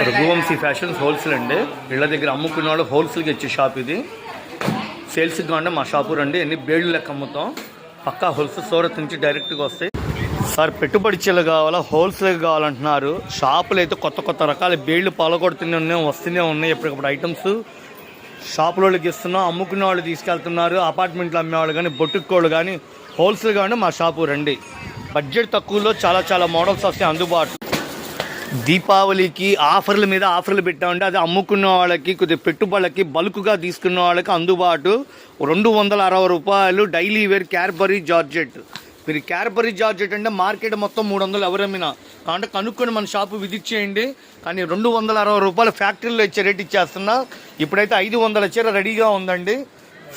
Raghuvanshi fashions wholesale అండి. ఇళ్ళ దగ్గర అమ్ముకున్న వాళ్ళు హోల్సేల్గా ఇచ్చే షాప్ ఇది. సేల్స్కి కాకుండా మా షాపు రండి. ఎన్ని బేళ్ళు లెక్క అమ్ముతాం. పక్కా హోల్సేల్ సూరత్ నుంచి డైరెక్ట్గా వస్తాయి. సార్ పెట్టుబడి చీరలు కావాలా, హోల్సేల్ కావాలంటున్నారు. షాపులు అయితే కొత్త కొత్త రకాల బేళ్ళు పాలకొడుతూనే ఉన్నాయి, వస్తూనే ఉన్నాయి. ఎప్పటికప్పుడు ఐటమ్స్ షాపులోకి ఇస్తున్నాం. అమ్ముకునే వాళ్ళు తీసుకెళ్తున్నారు. అపార్ట్మెంట్లు అమ్మేవాళ్ళు కానీ, బొట్టుకోళ్ళు కానీ, హోల్సేల్ కానీ మా షాపు రండి. బడ్జెట్ తక్కువలో చాలా చాలా మోడల్స్ వస్తాయి అందుబాటు. దీపావళికి ఆఫర్ల మీద ఆఫర్లు పెట్టామంటే అది అమ్ముకున్న వాళ్ళకి, కొద్దిగా పెట్టుబడులకి, బల్క్గా తీసుకున్న వాళ్ళకి అందుబాటు. 260 రూపాయలు డైలీ వేర్ క్యాడ్బరీ జార్జెట్. మీరు క్యాడ్బరీ జార్జెట్ అంటే మార్కెట్ మొత్తం 300 ఎవరమ్మినా కాబట్టి కనుక్కొని మన షాపు విజిట్ చేయండి. కానీ 260 రూపాయలు ఫ్యాక్టరీలో ఇచ్చే రేట్ ఇచ్చేస్తున్నా. ఇప్పుడైతే 500 చీర రెడీగా ఉందండి.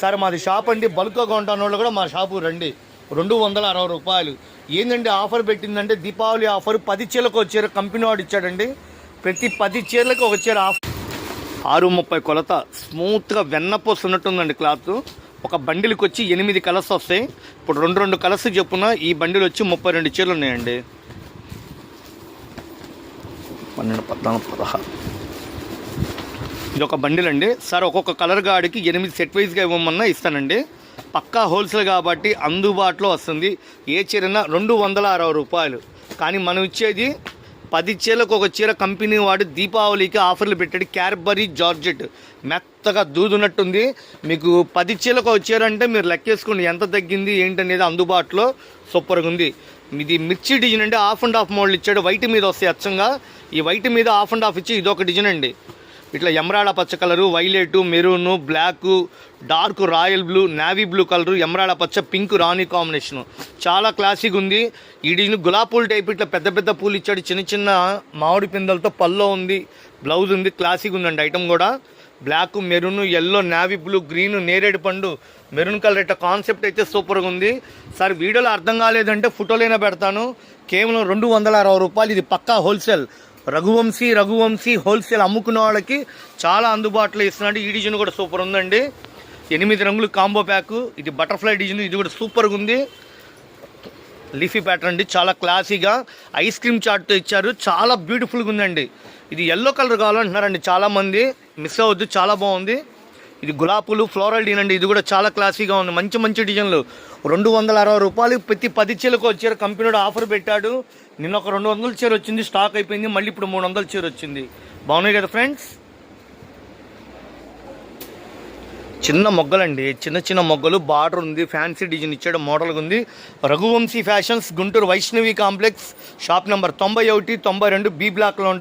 సరే మాది షాప్ అండి, బల్క్గా ఉంటాను వాళ్ళు కూడా మా షాపు రండి. 260 రూపాయలు ఏంటంటే ఆఫర్ పెట్టిందంటే దీపావళి ఆఫర్. 10 చీరలకు ఒక చీర కంపెనీ వాడు ఇచ్చాడండి. ప్రతి 10 చీరలకు ఒక చీర ఆఫర్. 630 కొలత స్మూత్గా వెన్నపోసి ఉన్నట్టుందండి క్లాత్. ఒక బండిల్కి వచ్చి 8 కలర్స్ వస్తాయి. ఇప్పుడు 2 కలర్స్ చెప్పున ఈ బండిల్ వచ్చి 32 చీరలు ఉన్నాయండి. 12, 14, 16 ఇది ఒక బండిల్ అండి. సార్ ఒక్కొక్క కలర్ గాడికి 8 సెట్ వైజ్గా ఇవ్వమన్నా ఇస్తానండి. పక్కా హోల్సేల్ కాబట్టి అందుబాటులో వస్తుంది. ఏ చీరన్నా 260 రూపాయలు. కానీ మనం ఇచ్చేది 10 చీరలకు ఒక చీర కంపెనీ వాడు దీపావళికి ఆఫర్లు పెట్టాడు. క్యాడ్బరీ జార్జెట్ మెత్తగా దూదున్నట్టుంది. మీకు 10 చీరలకు ఒక చీర అంటే మీరు లెక్కేసుకోండి ఎంత తగ్గింది ఏంటనేది. అందుబాటులో సూపర్గా ఉంది. ఇది మిర్చి డిజైన్ అంటే హాఫ్ అండ్ హాఫ్ మోడల్ ఇచ్చాడు. వైట్ మీద వస్తాయి అచ్చంగా. ఈ వైట్ మీద హాఫ్ అండ్ హాఫ్ ఇచ్చి ఇదొక డిజైన్ అండి. ఇట్లా ఎమరాడ పచ్చ colour, violet, maroon, black, dark royal blue, navy blue colour, emerald పచ్చ, పింక్, రాణి కాంబినేషను చాలా క్లాసిక్ ఉంది. ఈ డిజైన్ గులాబీ పూలు టైప్ ఇట్లా పెద్ద పెద్ద పూలు ఇచ్చాడు. చిన్న చిన్న మామిడి పిందలతో పల్లో ఉంది, బ్లౌజ్ ఉంది. క్లాసిక్ ఉందండి ఐటమ్ కూడా. Black, maroon, yellow, navy blue, green, నేరేడు పండు, మెరూన్ కలర్ ఇట్లా కాన్సెప్ట్ అయితే సూపర్గా ఉంది. సార్ వీడియోలో అర్థం కాలేదంటే ఫోటోలైనా పెడతాను. కేవలం 260 రూపాయలు. ఇది పక్కా హోల్సేల్. రఘువంశీ హోల్సేల్ అమ్ముకున్న వాళ్ళకి చాలా అందుబాటులో ఇస్తున్నాడు. ఈ డిజైన్ కూడా సూపర్ ఉందండి. 8 రంగులు కాంబో ప్యాక్. ఇది బటర్ఫ్లై డిజైన్. ఇది కూడా సూపర్గా ఉంది. లీఫీ ప్యాటర్న్ అండి, చాలా క్లాసీగా ఐస్ క్రీమ్ చార్ట్తో ఇచ్చారు. చాలా బ్యూటిఫుల్గా ఉందండి. ఇది ఎల్లో కలర్ కావాలంటున్నారండి చాలామంది. మిస్ అవ్వద్దు, చాలా బాగుంది. ఇది గులాబీలు ఫ్లోరల్ డిజైన్ అండి. ఇది కూడా చాలా క్లాసీగా ఉంది. మంచి మంచి డిజైన్లు. 260 రూపాయలు. ప్రతి 10 చీరకు వచ్చారు. కంపెనీ ఆఫర్ పెట్టాడు. నిన్న ఒక 200 చీర వచ్చింది, స్టాక్ అయిపోయింది. మళ్ళీ ఇప్పుడు 300 చీర వచ్చింది. బాగున్నాయి కదా ఫ్రెండ్స్. చిన్న మొగ్గలండి, చిన్న చిన్న మొగ్గలు, బార్డర్ ఉంది, ఫ్యాన్సీ డిజైన్ ఇచ్చాడు, మోడల్గా ఉంది. Raghuvamshi Fashions, Guntur Vaishnavi complex, shop number 91, 92 B బ్లాక్లో